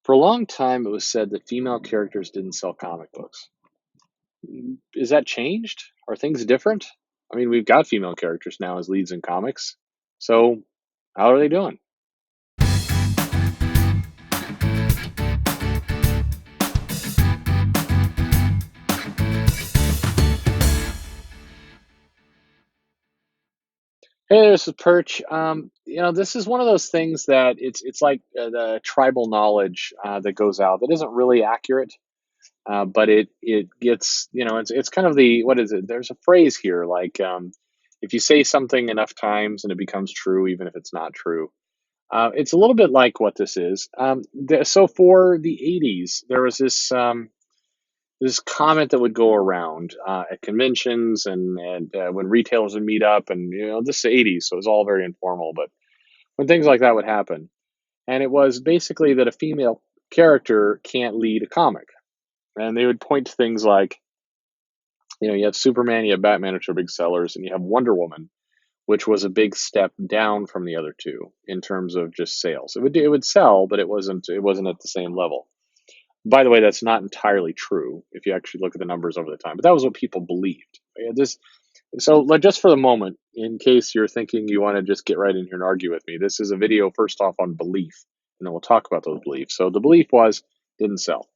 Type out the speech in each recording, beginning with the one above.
For a long time, it was said that female characters didn't sell comic books. Is that changed? Are things different? I mean, we've got female characters now as leads in comics. So, how are they doing? Hey, this is Perch. This is one of those things that it's like the tribal knowledge that goes out that isn't really accurate, but it gets it's kind of the what is it? There's a phrase here like if you say something enough times and it becomes true, even if it's not true. It's a little bit like what this is. So for the '80s, there was this comment that would go around at conventions and when retailers would meet up, and this is the '80s, so it was all very informal. But when things like that would happen, and it was basically that a female character can't lead a comic, and they would point to things like, you have Superman, you have Batman, which are big sellers, and you have Wonder Woman, which was a big step down from the other two in terms of just sales. It would sell, but it wasn't at the same level. By the way, that's not entirely true if you actually look at the numbers over the time. But that was what people believed. So, like, just for the moment, in case you're thinking you want to just get right in here and argue with me, this is a video first off on belief, and then we'll talk about those beliefs. So the belief was didn't sell,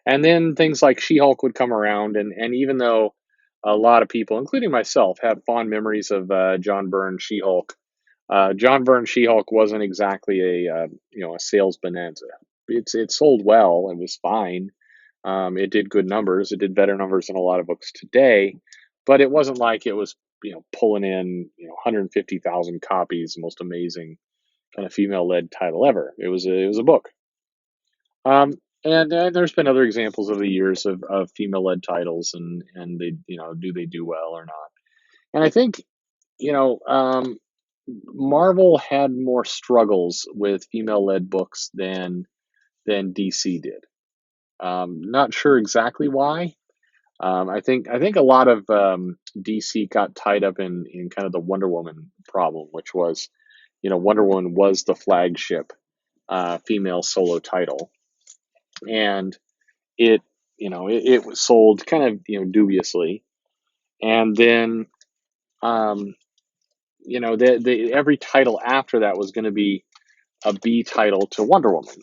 and then things like She-Hulk would come around, and even though a lot of people, including myself, have fond memories of John Byrne She-Hulk, John Byrne She-Hulk wasn't exactly a sales bonanza. It sold well. It was fine. It did good numbers. It did better numbers than a lot of books today, but it wasn't like it was pulling in 150,000 copies, the most amazing kind of female led title ever. It was a book. Um, and there's been other examples over the years of female led titles, and they do they do well or not? And I think you know Marvel had more struggles with female led books than DC did. Not sure exactly why. I think a lot of DC got tied up in kind of the Wonder Woman problem, which was, Wonder Woman was the flagship female solo title, and it was sold kind of dubiously, and then the every title after that was going to be a B title to Wonder Woman,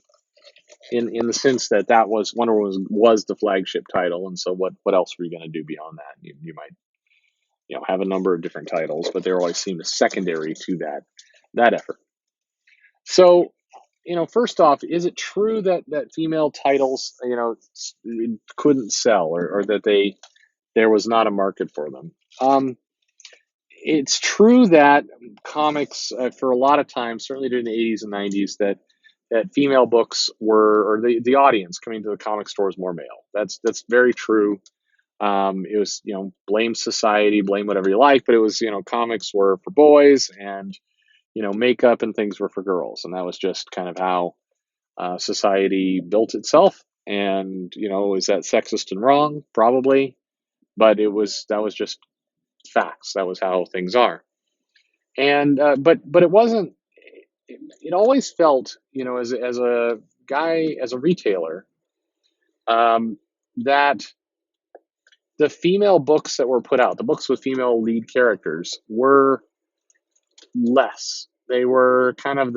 in the sense that that was Wonder Woman was the flagship title, and so what else were you going to do beyond that? You might have a number of different titles, but they always seemed a secondary to that effort. So first off, is it true that female titles couldn't sell, or that there was not a market for them? It's true that comics, for a lot of time, certainly during the '80s and '90s, that female books were, or the audience coming to the comic store is more male. That's very true. It was, blame society, blame whatever you like, but it was, comics were for boys, and makeup and things were for girls, and that was just kind of how society built itself. And is that sexist and wrong? Probably, but that was just facts. That was how things are. And but it wasn't. It always felt, as a guy, as a retailer, that the female books that were put out, the books with female lead characters, were less. They were kind of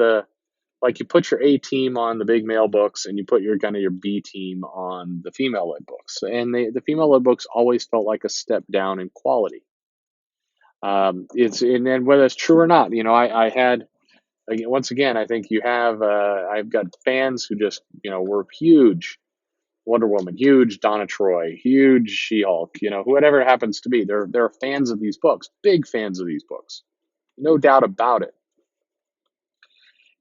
like you put your A team on the big male books, and you put your kind of your B team on the female led books. And the female led books always felt like a step down in quality. And then whether it's true or not, I had, again, once again, I think you have, I've got fans who just, were huge Wonder Woman, huge Donna Troy, huge She-Hulk, whoever it happens to be. They're fans of these books, big fans of these books, no doubt about it.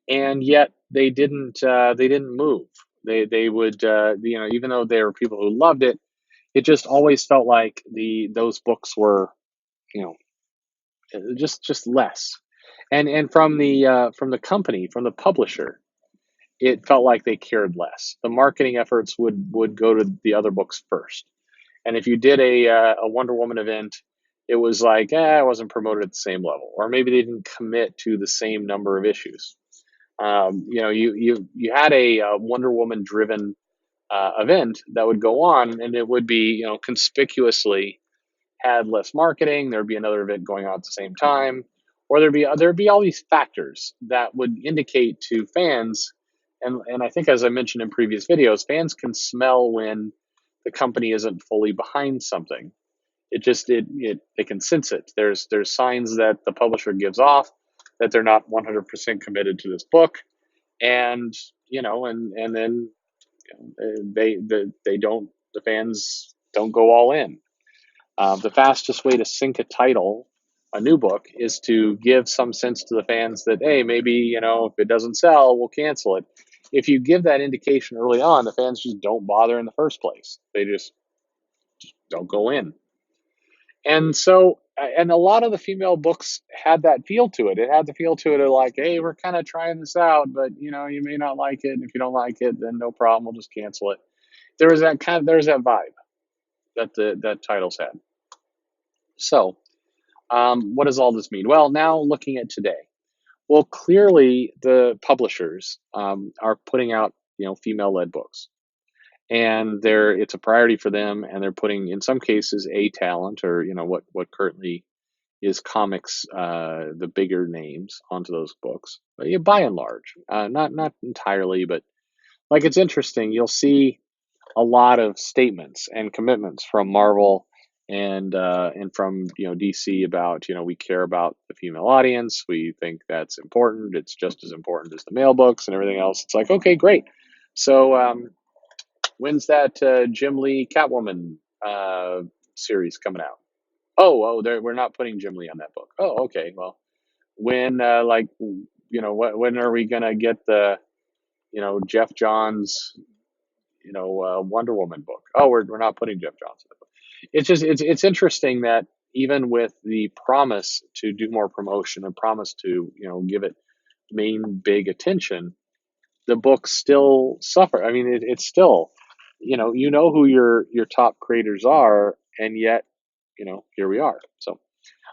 And yet they didn't move. They would, even though there were people who loved it, it just always felt like those books were, you know, just less. And from the company, from the publisher, it felt like they cared less. The marketing efforts would go to the other books first. And if you did a Wonder Woman event, it was like, it wasn't promoted at the same level, or maybe they didn't commit to the same number of issues. You had a Wonder Woman driven event that would go on, and it would be conspicuously had less marketing. There'd be another event going on at the same time, or there'd be all these factors that would indicate to fans, and I think, as I mentioned in previous videos, fans can smell when the company isn't fully behind something. It they can sense it. There's signs that the publisher gives off that they're not 100% committed to this book, and and then they don't the fans don't go all in. The fastest way to sink a title, a new book, is to give some sense to the fans that, hey, maybe if it doesn't sell, we'll cancel it. If you give that indication early on, the fans just don't bother in the first place. They just don't go in. And so, and a lot of the female books had that feel to it. It had the feel to it of like, hey, we're kind of trying this out, but you may not like it. And if you don't like it, then no problem, we'll just cancel it. There's that vibe that that titles had. So, what does all this mean? Well, now looking at today, well, clearly the publishers are putting out female-led books, and it's a priority for them, and they're putting, in some cases, a talent, or what currently is comics, the bigger names onto those books. But, yeah, by and large, not entirely, but like, it's interesting. You'll see a lot of statements and commitments from Marvel and from DC about we care about the female audience. We think that's important. It's just as important as the male books and everything else. It's like, okay, great. So when's that Jim Lee Catwoman series coming out? Oh, we're not putting Jim Lee on that book. Oh, okay. Well, when when are we gonna get the Jeff Johns Wonder Woman book? Oh, we're not putting Jeff Johns in the book. It's interesting that even with the promise to do more promotion and promise to give it main big attention, the books still suffer. I mean, it's still who your top creators are, and yet here we are. So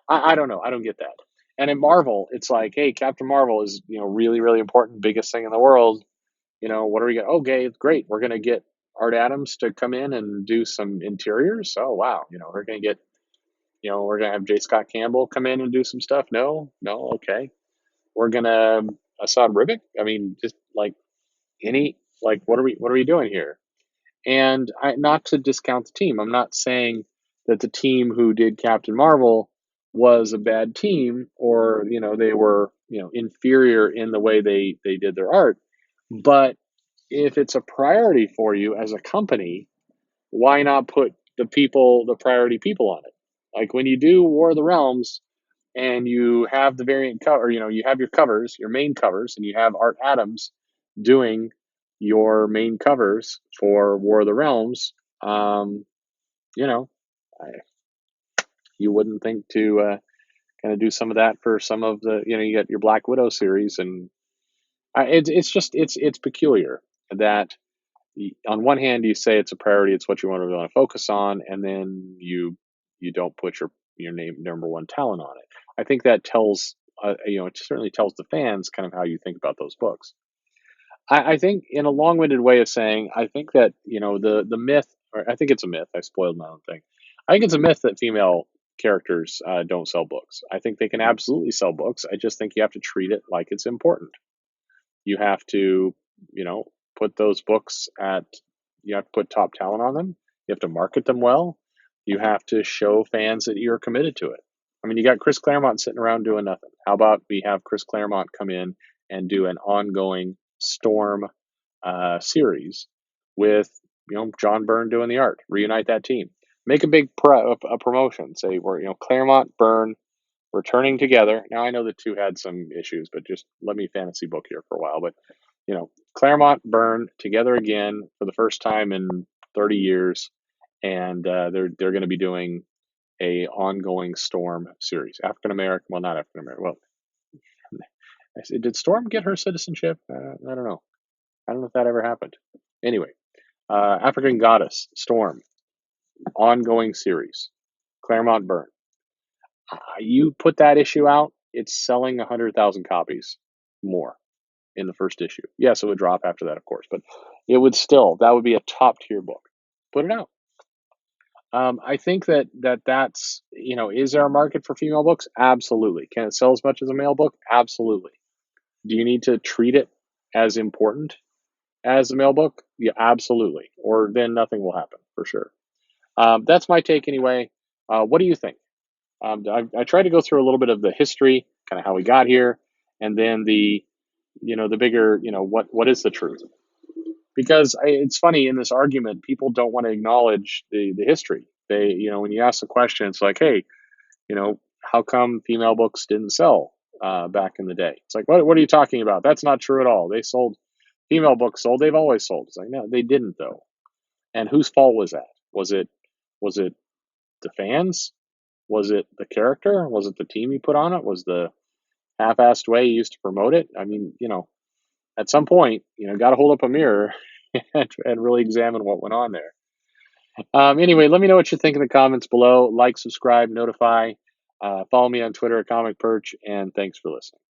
I don't know. I don't get that. And in Marvel, it's like, hey, Captain Marvel is really, really important, biggest thing in the world. What are we going to, okay, it's great. We're going to get Art Adams to come in and do some interiors. Oh, wow. We're going to get, we're going to have J. Scott Campbell come in and do some stuff. No, no. Okay. We're going to Assad Ribic. I mean, just like what are we doing here? And not to discount the team. I'm not saying that the team who did Captain Marvel was a bad team, or, they were, inferior in the way they did their art. But if it's a priority for you as a company, why not put the priority people on it? Like when you do War of the Realms and you have the variant cover, you have your covers, your main covers, and you have Art Adams doing your main covers for War of the Realms. You know, I, you wouldn't think to kind of do some of that for some of the, you got your Black Widow series, and it's just it's peculiar that on one hand you say it's a priority, it's what you want to focus on, and then you don't put your name number one talent on it. I think that tells it certainly tells the fans kind of how you think about those books. I think, in a long-winded way of saying, I think that the myth, or I think it's a myth. I spoiled my own thing. I think it's a myth that female characters don't sell books. I think they can absolutely sell books. I just think you have to treat it like it's important. You have to, put those books at. You have to put top talent on them. You have to market them well. You have to show fans that you're committed to it. I mean, you got Chris Claremont sitting around doing nothing. How about we have Chris Claremont come in and do an ongoing Storm series with John Byrne doing the art. Reunite that team. Make a big a promotion. Say we're Claremont, Byrne returning together. Now I know the two had some issues, but just let me fantasy book here for a while. But Claremont, Byrne together again for the first time in 30 years, and they're going to be doing a ongoing Storm series. African American, well, not African American. Well, I said, did Storm get her citizenship? I don't know. I don't know if that ever happened. Anyway, African Goddess, Storm, ongoing series, Claremont Byrne. You put that issue out, it's selling 100,000 copies more. in the first issue. Yes, it would drop after that, of course, but it would still, that would be a top tier book. Put it out. I think that's, is there a market for female books? Absolutely. Can it sell as much as a male book? Absolutely. Do you need to treat it as important as a male book? Yeah, absolutely. Or then nothing will happen for sure. That's my take anyway. What do you think? I tried to go through a little bit of the history, kind of how we got here, and then the bigger, what is the truth? Because it's funny in this argument, people don't want to acknowledge the history. They, when you ask the question, it's like, hey, how come female books didn't sell back in the day? It's like, what are you talking about? That's not true at all. They sold, female books sold. They've always sold. It's like, no, they didn't though. And whose fault was that? Was it the fans? Was it the character? Was it the team you put on it? Was the half-assed way you used to promote it? I mean, at some point, got to hold up a mirror and really examine what went on there. Anyway, let me know what you think in the comments below. Like, subscribe, notify. Follow me on Twitter at Comic Perch, and thanks for listening.